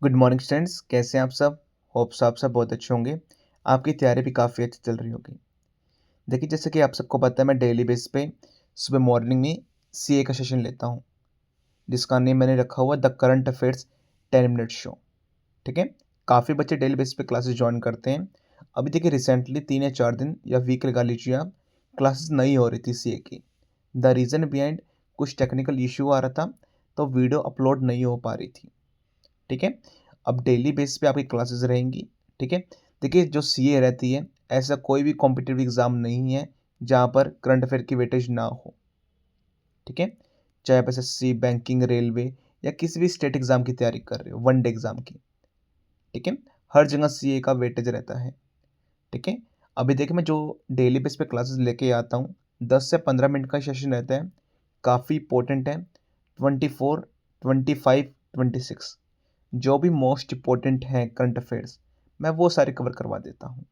Good morning students, कैसे हैं आप सब। होप्स आप सब बहुत अच्छे होंगे। आपकी तैयारी भी काफ़ी अच्छी चल रही होगी। देखिए, जैसे कि आप सबको पता है, मैं डेली बेस पे सुबह मॉर्निंग में सीए का सेशन लेता हूँ, जिसका नेम मैंने रखा हुआ the current affairs 10 minute show. ठीक है। काफ़ी बच्चे डेली बेस पे क्लासेस ज्वाइन करते हैं। अभी देखिए, रिसेंटली 3 या 4 दिन या वीक लगा लीजिए आप, क्लासेस नहीं हो रही थी सीए की। द रीज़न बिहाइंड, कुछ टेक्निकल इशू आ रहा था, तो वीडियो अपलोड नहीं हो पा रही थी। ठीक है। अब डेली बेस पे आपकी क्लासेस रहेंगी। ठीक है। देखिए, जो सीए रहती है, ऐसा कोई भी कॉम्पिटिटिव एग्ज़ाम नहीं है जहाँ पर करंट अफेयर की वेटेज ना हो। ठीक है। चाहे आप एसएससी, बैंकिंग, रेलवे या किसी भी स्टेट एग्ज़ाम की तैयारी कर रहे हो, वन डे एग्ज़ाम की। ठीक है। हर जगह सीए का वेटेज रहता है। ठीक है। अभी देखिए, मैं जो डेली बेस पे क्लासेस लेके आता हूँ, 10 से 15 मिनट का सेशन रहता है। काफ़ी इंपॉर्टेंट है। 24, 25, 26 जो भी मोस्ट इम्पोर्टेंट हैं करंट अफेयर्स, मैं वो सारे कवर करवा देता हूँ।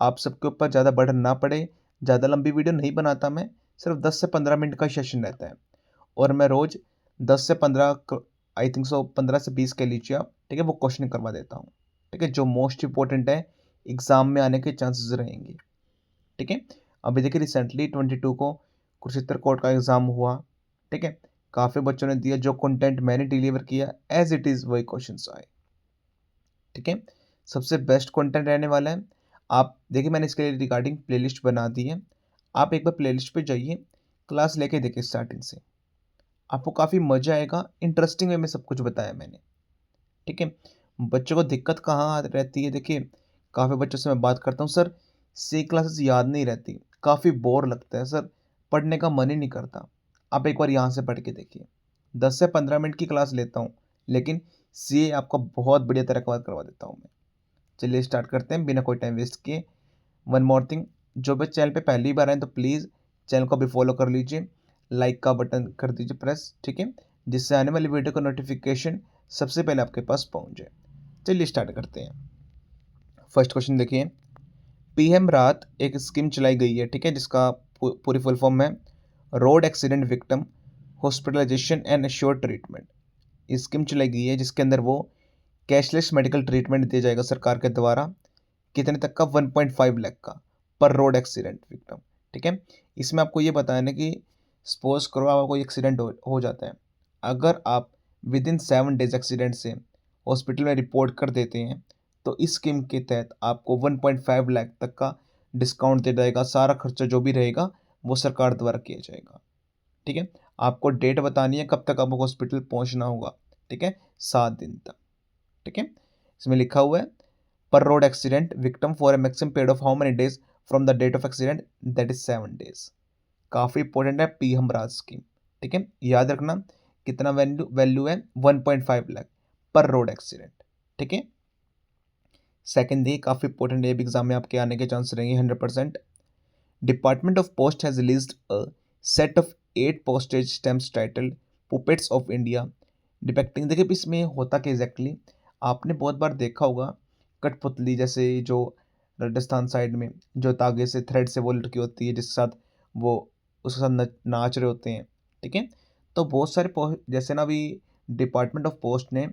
आप सबके ऊपर ज़्यादा बर्डन ना पड़े, ज़्यादा लंबी वीडियो नहीं बनाता मैं, सिर्फ 10 से 15 मिनट का सेशन रहता है। और मैं रोज़ 10 से 15 आई थिंक सो 15 से 20 कह लीजिए आप, ठीक है, वो क्वेश्चन करवा देता हूँ। ठीक है, जो मोस्ट इम्पोर्टेंट है, एग्ज़ाम में आने के चांसेस रहेंगे। ठीक है। अभी देखिए, रिसेंटली 22 को कुरुक्षेत्र कोर्ट का एग्ज़ाम हुआ। ठीक है। काफ़ी बच्चों ने दिया, जो कंटेंट मैंने डिलीवर किया एज इट इज़ वही क्वेश्चंस आए। ठीक है। सबसे बेस्ट कंटेंट रहने वाला है। आप देखिए, मैंने इसके लिए रिगार्डिंग प्लेलिस्ट बना दी है। आप एक बार प्लेलिस्ट पे जाइए, क्लास लेके देखिए स्टार्टिंग से। आपको काफ़ी मज़ा आएगा, इंटरेस्टिंग वे में सब कुछ बताया मैंने। ठीक है। बच्चों को दिक्कत कहाँ रहती है, देखिए, काफ़ी बच्चों से मैं बात करता हूँ, सर सी क्लासेस याद नहीं रहती, काफ़ी बोर लगता है सर, पढ़ने का मन ही नहीं करता। आप एक बार यहाँ से पढ़ के देखिए। 10 से 15 मिनट की क्लास लेता हूँ, लेकिन सी आपका बहुत बढ़िया तरह कवर करवा देता हूँ मैं। चलिए स्टार्ट करते हैं बिना कोई टाइम वेस्ट किए। वन मोर थिंग, जो भी चैनल पे पहली बार आए तो प्लीज़ चैनल को भी फॉलो कर लीजिए, लाइक का बटन कर दीजिए प्रेस। ठीक है, जिससे आने वाली वीडियो का नोटिफिकेशन सबसे पहले आपके पास पहुंच जाए। चलिए स्टार्ट करते हैं। फर्स्ट क्वेश्चन देखिए, पीएम राहत एक स्कीम चलाई गई है, ठीक है, जिसका पूरी फुल फॉर्म है road accident victim hospitalization and assured treatment. ये स्कीम चलाई गई है जिसके अंदर वो कैशलेस मेडिकल ट्रीटमेंट दिया जाएगा सरकार के द्वारा। कितने तक का? 1.5 लाख का पर रोड एक्सीडेंट विक्टिम। ठीक है। इसमें आपको ये बताना है कि सपोज करो आपका कोई एक्सीडेंट हो जाता है, अगर आप विद इन 7 डेज एक्सीडेंट से हॉस्पिटल में रिपोर्ट कर देते हैं, तो इस स्कीम के तहत आपको 1.5 लाख तक का डिस्काउंट दिया जाएगा। सारा खर्चा जो भी रहेगा वो सरकार द्वारा किया जाएगा। ठीक है। आपको डेट बतानी है कब तक आपको हॉस्पिटल पहुंचना होगा। ठीक है, 7 दिन तक। ठीक है। इसमें लिखा हुआ है per road accident victim for a maximum period of how many days from the date of accident, that is 7 days। काफ़ी इंपॉर्टेंट है पी हमराज स्कीम। ठीक है, याद रखना कितना वैल्यू वैल्यू है 1.5 लाख पर रोड एक्सीडेंट। ठीक है। सेकंड ये काफ़ी इंपॉर्टेंट है, एग्जाम में आपके आने के चांस रहेंगे 100%। Department of post has released a set of 8 postage stamps titled puppets of India depicting. देखिए, इसमें होता क्या एग्जैक्टली, आपने बहुत बार देखा होगा कठपुतली, जैसे जो राजस्थान साइड में जो तागे से थ्रेड से वो लटकी होती है, जिसके साथ वो उसके साथ नाच रहे होते हैं। ठीक है। तो बहुत सारे जैसे ना अभी डिपार्टमेंट ऑफ पोस्ट ने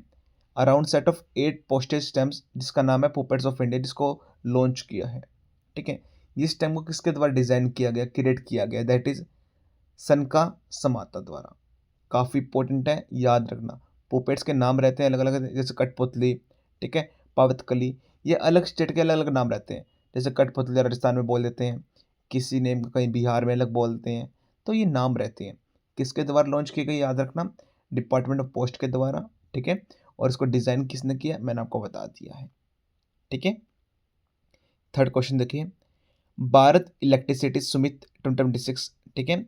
around set of 8 postage stamps, जिसका नाम है पुपेट्स ऑफ इंडिया, जिसको लॉन्च किया है। ठीक है। इस स्टैम्प को किसके द्वारा डिज़ाइन किया गया, क्रिएट किया गया, दैट इज सनका समाता द्वारा। काफ़ी इंपॉर्टेंट है, याद रखना। पुपेट्स के नाम रहते हैं अलग अलग, जैसे कठपुतली, ठीक है, पावतकली, ये अलग स्टेट के अलग अलग नाम रहते हैं। जैसे कठपुतली राजस्थान में बोल देते हैं, किसी नेम कहीं बिहार में अलग बोलते हैं, तो ये नाम रहते हैं। किसके द्वारा लॉन्च की गई, याद रखना, डिपार्टमेंट ऑफ पोस्ट के द्वारा। ठीक है। और इसको डिज़ाइन किसने किया, मैंने आपको बता दिया है। ठीक है। थर्ड क्वेश्चन देखिए, भारत इलेक्ट्रिसिटी सुमित 2026, ठीक है,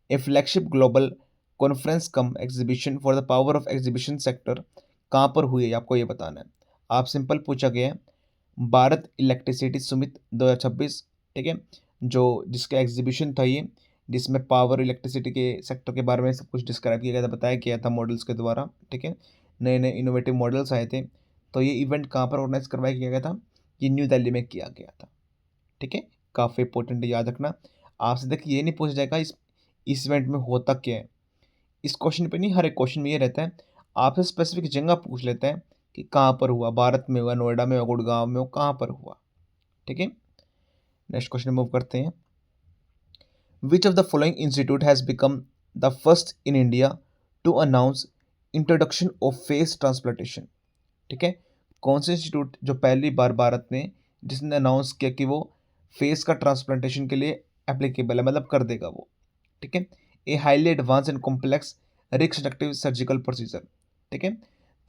a flagship global conference cum exhibition for the power of exhibition sector कहाँ पर हुई है, आपको ये बताना है। आप सिंपल पूछा गया है भारत इलेक्ट्रिसिटी सुमित 2026, ठीक है, जो जिसका एग्जीबिशन था ये, जिसमें पावर इलेक्ट्रिसिटी के सेक्टर के बारे में सब कुछ डिस्क्राइब किया गया था, बताया गया था मॉडल्स के द्वारा। ठीक है, नए नए इनोवेटिव मॉडल्स आए थे। तो ये इवेंट कहाँ पर ऑर्गेनाइज करवाया गया था, ये न्यू दिल्ली में किया गया था। ठीक है, काफ़ी इंपॉर्टेंट है, याद रखना। आपसे देखिए ये नहीं पूछा जाएगा इस इवेंट में होता क्या है। इस क्वेश्चन पे नहीं, हर एक क्वेश्चन में ये रहता है, आपसे स्पेसिफिक जगह पूछ लेते हैं कि कहाँ पर हुआ, भारत में हुआ, नोएडा में हुआ, गुड़गांव में हुआ, कहाँ पर हुआ। ठीक है, नेक्स्ट क्वेश्चन मूव करते हैं। Which of the following institute has become the first in India to announce introduction of face transplantation. ठीक है, कौन से इंस्टीट्यूट जो पहली बार भारत में जिसने अनाउंस किया कि वो फेस का ट्रांसप्लांटेशन के लिए एप्लीकेबल है, मतलब कर देगा वो। ठीक है, a highly advance and complex reconstructive surgical procedure. ठीक है,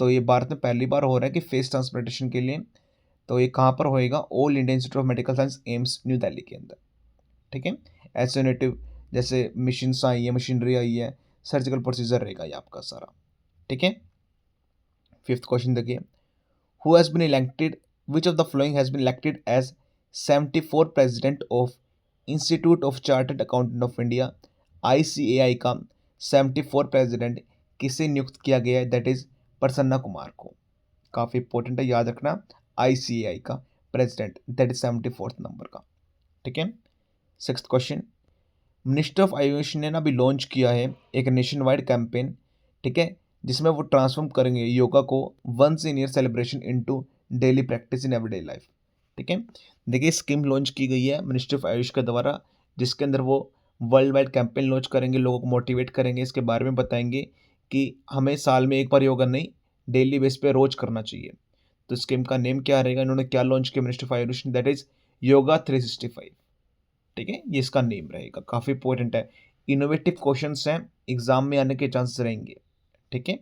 तो ये भारत में पहली बार हो रहा है कि फेस ट्रांसप्लांटेशन के लिए। तो ये कहाँ पर होएगा? All India institute of medical science AIIMS new Delhi के अंदर। ठीक है, एसोनेटिव जैसे मशीन आई है, मशीनरी आई है, सर्जिकल प्रोसीजर रहेगा ये आपका सारा। ठीक है, फिफ्थ क्वेश्चन देखिए, who has been elected, which of the following has been elected as 74 president of Institute of Chartered Accountant of India ICAI का 74 प्रेसिडेंट किसे नियुक्त किया गया है? दैट इज प्रसन्ना कुमार को। काफ़ी इंपॉर्टेंट है, याद रखना। ICAI का president that is 74th number का। ठीक है, sixth question, minister of Ayush ने ना अभी लॉन्च किया है एक नेशन वाइड कैंपेन। ठीक है, जिसमें वो ट्रांसफॉर्म करेंगे योगा को once in year celebration into daily practice in everyday life. ठीक है, देखिए स्कीम लॉन्च की गई है मिनिस्ट्री ऑफ आयुष के द्वारा, जिसके अंदर वो वर्ल्ड वाइड कैंपेन लॉन्च करेंगे, लोगों को मोटिवेट करेंगे, इसके बारे में बताएंगे कि हमें साल में एक बार योगा नहीं, डेली बेस पे रोज करना चाहिए। तो स्कीम का नेम क्या रहेगा, इन्होंने क्या लॉन्च किया मिनिस्ट्री ऑफ आयुष ने? That is yoga 365। ठीक है, ये इसका नेम रहेगा, काफ़ी इंपॉर्टेंट है। इनोवेटिव क्वेश्चंस हैं, एग्जाम में आने के चांसेस रहेंगे। ठीक है,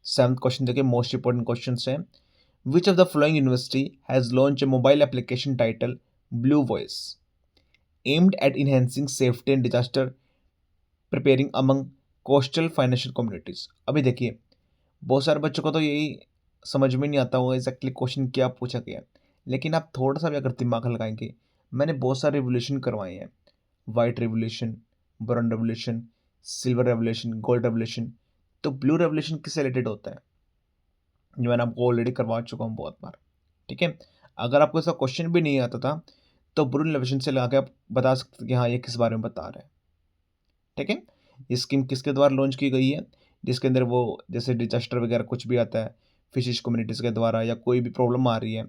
सेवंथ क्वेश्चन देखिए, मोस्ट इंपॉर्टेंट क्वेश्चंस हैं। Which of the following university has launch a mobile application title blue voice aimed at enhancing safety and disaster preparing among coastal financial communities. अभी देखिए, बहुत सारे बच्चों को तो यही समझ में नहीं आता होगा एग्जैक्टली क्वेश्चन क्या पूछा गया है, लेकिन आप थोड़ा सा भी अगर दिमाग लगाएंगे, मैंने बहुत सारे रिवोल्यूशन करवाए हैं, white revolution, brown revolution, silver revolution, gold revolution. तो ब्लू रेवोल्यूशन किससे रिलेटेड होता है, जो मैंने आपको ऑलरेडी करवा चुका हूँ बहुत बार। ठीक है, अगर आपको इसका क्वेश्चन भी नहीं आता था तो ब्लू रेवोल्यूशन से लगा के आप बता सकते कि हाँ ये किस बारे में बता रहा है। ठीक है, ये स्कीम किसके द्वारा लॉन्च की गई है? जिसके अंदर वो जैसे डिजास्टर वगैरह कुछ भी आता है फिशिश कम्युनिटीज़ के द्वारा, या कोई भी प्रॉब्लम आ रही है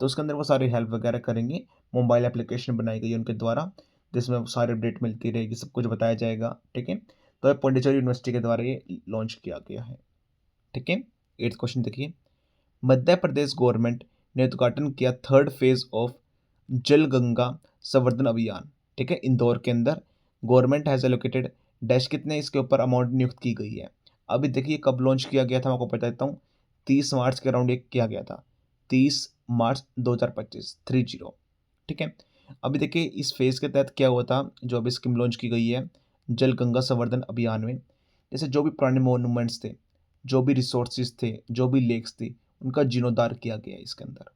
तो उसके अंदर वो सारी हेल्प वगैरह करेंगे। मोबाइल एप्लीकेशन बनाई गई है उनके द्वारा, जिसमें सारी अपडेट मिलती रहेगी, सब कुछ बताया जाएगा। ठीक है, तो ये पौंडीचेरी यूनिवर्सिटी के द्वारा ये लॉन्च किया गया है। ठीक है, एट्थ क्वेश्चन देखिए, मध्य प्रदेश गवर्नमेंट ने उद्घाटन किया थर्ड फेज ऑफ जल गंगा संवर्धन अभियान। ठीक है, इंदौर के अंदर गवर्नमेंट हैज एलोकेटेड डैश, कितने इसके ऊपर अमाउंट नियुक्त की गई है। अभी देखिए कब लॉन्च किया गया था, मैं आपको बता देता हूँ। 30 मार्च के अराउंड ये किया गया था, 30 मार्च 2025, 30। ठीक है, अभी देखिए इस फेज़ के तहत क्या हुआ था, जो अभी स्कीम लॉन्च की गई है जल गंगा संवर्धन अभियान में, जैसे जो भी पुराने मोनूमेंट्स थे, जो भी रिसोर्सेज थे, जो भी लेक्स थी, उनका जीर्णोद्धार किया गया है इसके अंदर।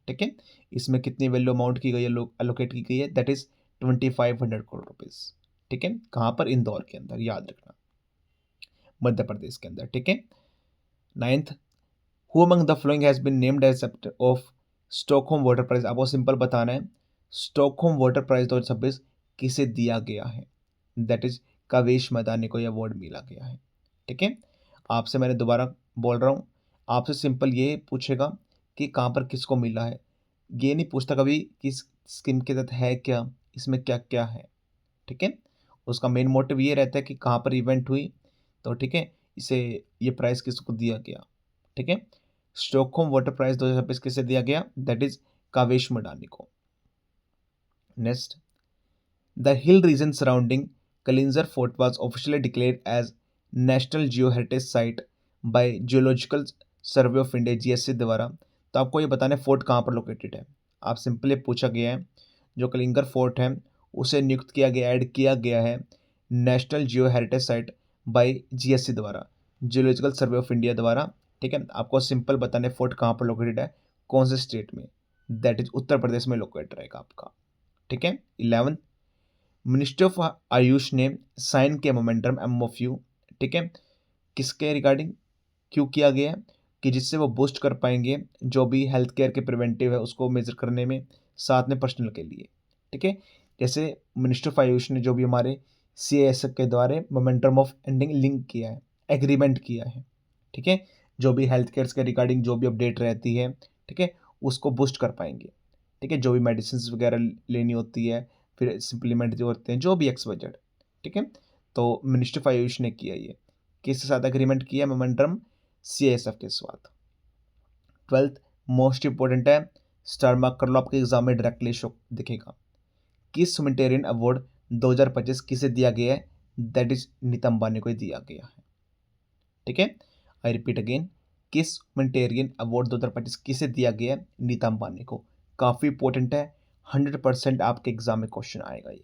ठीक है, इसमें कितनी वैल्यू अमाउंट की गई है, लोग एलोकेट की गई है, दैट इज 2500 करोड़ रुपीज़। ठीक है, कहाँ पर? इंदौर के अंदर, याद रखना, मध्य प्रदेश के अंदर। ठीक है, ninth, who among the following has been named as of Stockholm water prize. आपको सिंपल बताना है, स्टॉकहोम वाटर प्राइज 2026 किसे दिया गया है? दैट इज कावेश मैदानी को यह अवार्ड मिला गया है। ठीक है, आपसे मैंने दोबारा बोल रहा हूँ, आपसे सिंपल ये पूछेगा कि कहाँ पर किसको मिला है, ये नहीं पूछता कभी किस स्कीम के तहत है क्या, इसमें क्या क्या है। ठीक है, उसका मेन मोटिव ये रहता है कि कहाँ पर इवेंट हुई, तो ठीक है इसे ये प्राइज़ किसको दिया गया। ठीक है, स्टॉकहोम वाटर प्राइज 2026 किसे दिया गया? दैट इज कावेश मडानी को। Next, the hill region surrounding Kalinjar fort was officially declared as national geo heritage site by Geological Survey of India GSC द्वारा। तो आपको ये बताना है फोर्ट कहाँ पर लोकेटेड है। आप सिंपली पूछा गया है, जो कलिंगर फोर्ट है उसे नियुक्त किया गया, ऐड किया गया है national geo heritage site bye GSC द्वारा, जियोलॉजिकल सर्वे ऑफ इंडिया द्वारा। ठीक है, आपको सिंपल बताना है फोर्ट कहाँ पर लोकेटेड है, कौन से स्टेट में, दैट इज उत्तर प्रदेश में लोकेट रहेगा आपका। ठीक है, 11th, मिनिस्ट्री ऑफ आयुष ने साइन किया मोमेंटम MOU। ठीक है, किसके रिगार्डिंग, क्यों किया गया है? कि जिससे वो बूस्ट कर पाएंगे जो भी हेल्थ केयर के प्रिवेंटिव है उसको मेजर करने में, साथ में पर्सनल के लिए। ठीक है, जैसे मिनिस्टर ऑफ आयुष ने जो भी हमारे CAS के द्वारा मोमेंटम ऑफ एंडिंग लिंक किया है, एग्रीमेंट किया है। ठीक है, जो भी हेल्थ केयर के रिगार्डिंग जो भी अपडेट रहती है, ठीक है, उसको बूस्ट कर पाएंगे। ठीक है, जो भी मेडिसिन वगैरह लेनी होती है, फिर सप्लीमेंट जो होते हैं, जो भी एक्स बजट, ठीक है। तो मिनिस्ट्री ऑफ आयुष ने किया ये, किसके साथ एग्रीमेंट किया? मेमोरेंडम CISF के साथ। 12th मोस्ट इंपॉर्टेंट है, स्टार मार्क कर लो, आपके एग्जाम में डायरेक्टली शो दिखेगा। किस ह्यूमैनिटेरियन अवार्ड 2025 किसे दिया गया है? दैट इज नीता अंबानी को ही दिया गया है। ठीक है, आई रिपीट अगेन, किस ह्यूमैनिटेरियन अवार्ड 2025 किसे दिया गया है? नीता अंबानी को। काफ़ी इंपॉर्टेंट है, 100% आपके एग्जाम में क्वेश्चन आएगा ये।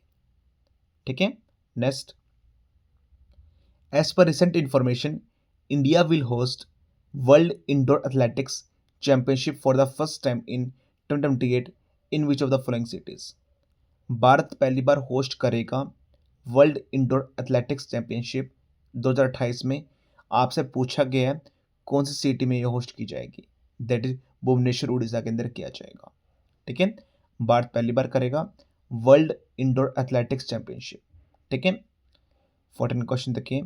ठीक है, next, as per recent information, India will host world indoor athletics championship for the first time in 2028 in which of the following cities? Bharat पहली बार होस्ट करेगा वर्ल्ड इंडोर एथलेटिक्स चैंपियनशिप 2028 में। आपसे पूछा गया है कौन सी सिटी में ये होस्ट की जाएगी? दैट इज भुवनेश्वर, उड़ीसा के अंदर किया जाएगा। ठीक है, भारत पहली बार करेगा वर्ल्ड इंडोर एथलेटिक्स चैंपियनशिप। ठीक है, 14 क्वेश्चन देखिए,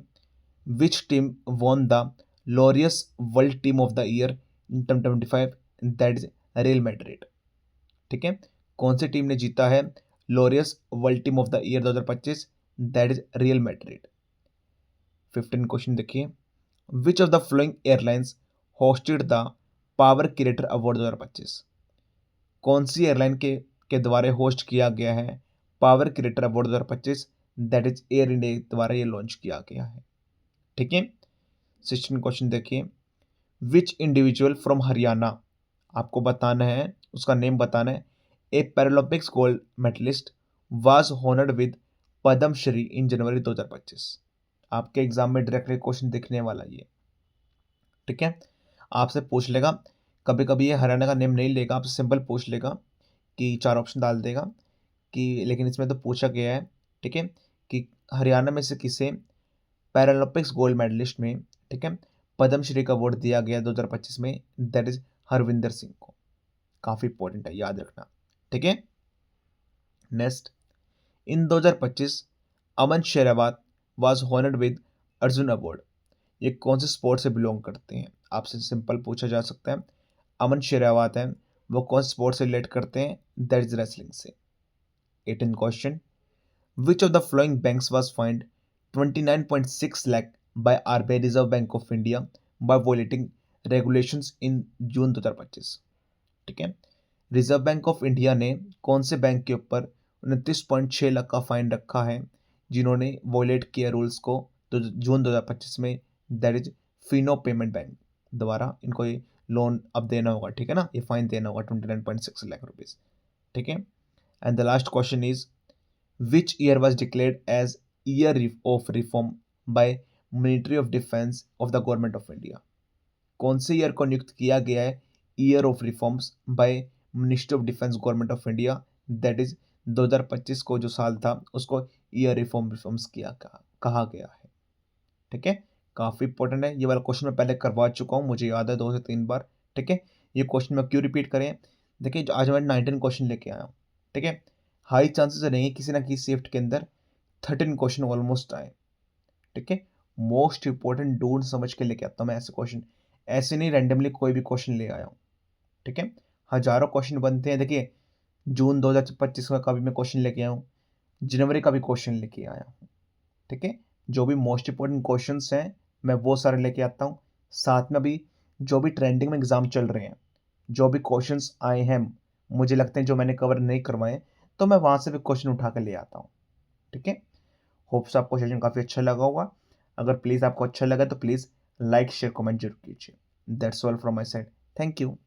which team won the Laureus world team of the year in 2025? That is Real Madrid. ठीक है, कौन सी टीम ने जीता है Laureus world team of the year 2025? That is Real Madrid. 15 question देखिए, which of the following airlines hosted the power creator award 2025? कौन सी airline के द्वारा होस्ट किया गया है power creator award 2025? That is air India के द्वारा ये लॉन्च किया गया है। ठीक है, 16 क्वेश्चन देखिए, विच इंडिविजुअल फ्रॉम हरियाणा, आपको बताना है, उसका नेम बताना है, a Paralympics gold medalist was honoured with Padma Shri in January 2025? आपके एग्जाम में डायरेक्टली क्वेश्चन दिखने वाला ये। ठीक है, आपसे पूछ लेगा, कभी कभी ये हरियाणा का नेम नहीं लेगा, आपसे सिंपल पूछ लेगा कि 4 ऑप्शन डाल देगा कि, लेकिन इसमें तो पूछा गया है, ठीक है, कि हरियाणा में से किसे पैरालंपिक्स गोल्ड मेडलिस्ट में, ठीक है, पद्मश्री का अवार्ड दिया गया 2025 में? दैट इज हरविंदर सिंह को। काफ़ी इंपॉर्टेंट है, याद रखना। ठीक है, next, in 2025 Aman Sherawat was honoured with Arjun award. ये कौन से स्पोर्ट से बिलोंग करते हैं? आपसे सिंपल पूछा जा सकता है, अमन शेरावत हैं, वो कौन स्पोर्ट से रिलेट करते हैं? दैट इज रेसलिंग से। 18 question, which of the flowing banks was find 29.6 lakh by RBI reserve bank of India by violating regulations in जून 2025? ठीक है, रिजर्व बैंक ऑफ इंडिया ने कौन से बैंक के ऊपर 29.6 लाख का फाइन रखा है जिन्होंने वॉयलेट किया रूल्स को तो जून 2025 में? That is Fino payment bank द्वारा इनको ये लोन अब देना होगा। ठीक है ना, ये फाइन देना होगा 29.6 लाख रुपीज। ठीक है, and the last question is, which year was declared as year of reform by Ministry of Defence of the Government of India? कौन से ईयर को नियुक्त किया गया है year of reforms by Ministry of Defence Government of India? That is 2025 को जो साल था उसको ईयर रिफॉर्म्स कहा गया है। ठीक है, काफ़ी इंपॉर्टेंट है ये वाला क्वेश्चन, मैं पहले करवा चुका हूँ, मुझे याद है 2 से 3 बार। ठीक है, ये क्वेश्चन मैं क्यों रिपीट करें? देखिए, आज मैं 19 क्वेश्चन लेके आया हूँ। ठीक है, हाई चांसेस रहेंगे किसी ना किसी शिफ्ट के अंदर 13 क्वेश्चन ऑलमोस्ट आए। ठीक है, मोस्ट इंपॉर्टेंट ढूंढ समझ के लेके आता हूँ मैं ऐसे क्वेश्चन, ऐसे नहीं रैंडमली कोई भी क्वेश्चन ले आया हूँ। ठीक है, हजारों क्वेश्चन बनते हैं। देखिए, जून 2025 का भी मैं क्वेश्चन लेके आया हूँ, जनवरी का भी क्वेश्चन लेके आया हूँ। ठीक है, जो भी मोस्ट इंपॉर्टेंट क्वेश्चंस हैं मैं वो सारे लेके आता हूँ। साथ में अभी जो भी ट्रेंडिंग में एग्जाम चल रहे हैं, जो भी क्वेश्चंस आए हैं, मुझे लगते हैं जो मैंने कवर नहीं करवाए, तो मैं वहाँ से भी क्वेश्चन उठा कर ले आता हूँ। ठीक है, होप्स आपको सेशन काफ़ी अच्छा लगा होगा। अगर प्लीज़ आपको अच्छा लगा तो प्लीज़ लाइक शेयर कमेंट जरूर कीजिए। That's all from my side, thank you.